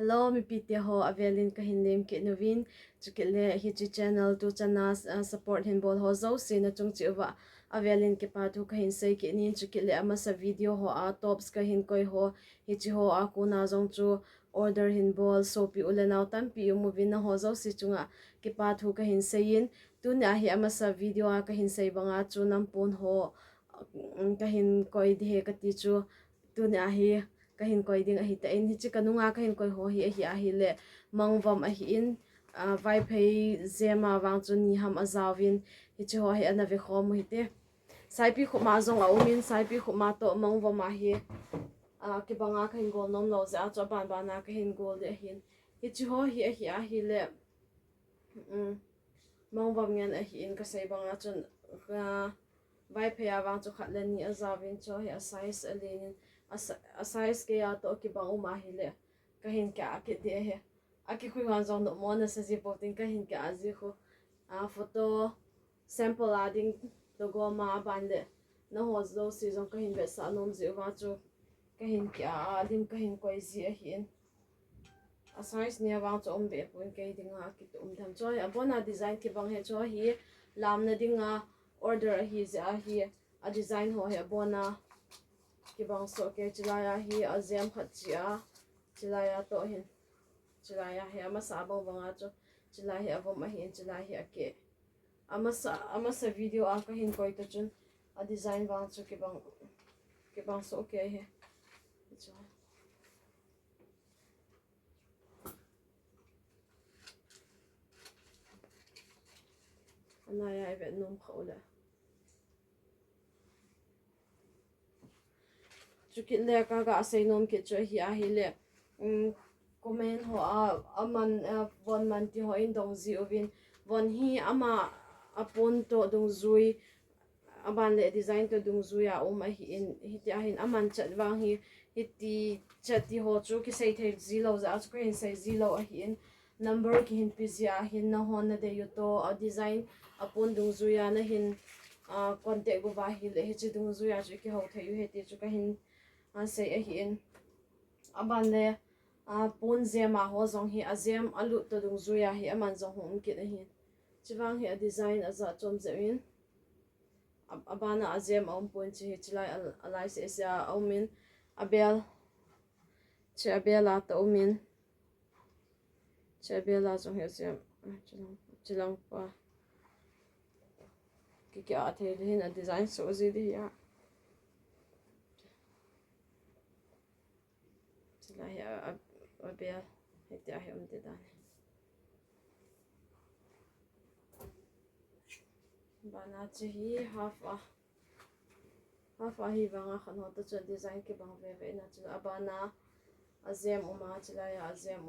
Hello, mi pite ho avelin kahindim ke novin chukile hi channel tu chana support hin bol ho zo sin chung chiwa avelin ke pa tu kahin sei ke nin chukile ama sa video ho a tops kahin koi ho hi chi ho a ku na zong chu order hin bol so pi ulenau tam pi movie na ho zo si chunga ke pa tu kahin sein tu na hi ama sa video a kahin sei banga chu nam pun ho kahin koi de ka ti chu tu na hi kahin koi ding a hi ta in hi chi kanunga kahin koi ho hi a hi le mangvam a hi in vai phei zema wang chu ni ham azawin hi chi ho hi ana ve khom hi te sai pi khuma zong a umin sai pi khuma to mangvam a hi ki banga kahin gol nom lo za cho ban ba na kahin gol de hin hi chi ho hi a hi le mangvam ngan a hi in ka sai banga chun vai phei awang chu khat le ni azawin cho hi a size a lenin a size ke ya to ki bang uma hi le kahin ka ke de he aki khui wan zong no mon sa ji po tin kahin ka aji khu photo sample ading to go ma ban le na ho zo si zong kahin be sa nom ji wa chu kahin ka adim kahin koi ji a hin a size ne awang chu om be pun ke ding a ki tum tham choi a bona design ki bang he cho hi lam na ding a order hi za hi a design ho he bona ki bang so ke chilaya hi azem khachia chilaya to hin chilaya he ama sa bang banga cho chilaya he avom a hin chilaya he ake ama sa video a ka hin koi to chun a design bang chu ki bang so ke he cho anaya e vet nom khole chukit le ka ga sei nom ke cho hi a hi le comment ho aman von man ti ho in dong zi ovin von hi ama apon to dong zui aban le design to dong zui a a hi in hi ti a hin aman chat wang hi hi ti chat ti ho chu ki sei the zilo za chu hin sei zilo a hi in number ki hin pi zia hin na hon na de yu to a design apon dong zui a na hin contact go ba hi le hi chi dong zui a chu ki ho the yu he ti chu ka hin sei a hi in aban le pon zema ho zong hi azem alu to dung zuya hi aman zong hom kit a hi chiwang hi a design aza chom zemin abana azem om pon chi chilai alai se sia omin abel che abela to omin che abela zong hi azem chilang pa ki a the hin a design so zi di ya chilai abel hetia hi om de dani bana chi hi half a hi wanga khan ho to chu design ki bang ve na chu abana azem uma chila ya azem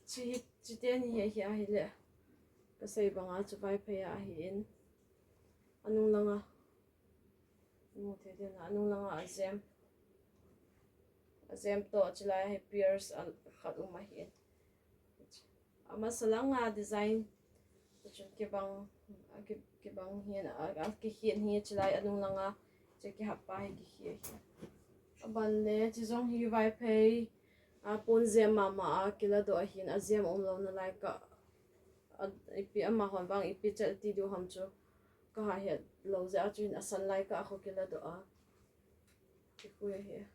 chi ten hi a hi le ka sei banga chu vai phe a hi in anung langa mu the de na anung langa azem to chila hi pierce al khat uma hi ama salanga design chun ke bang hian a ki hian hi chilai anung langa che ki hapa hi ki hi aban le chi zong hi vai phei pon zem ma kila do hin azem lo na lai ka ipi ama hon bang ipi chal ti du ham chu ka ha he lo za chin asan lai ka kho kila do ki ku he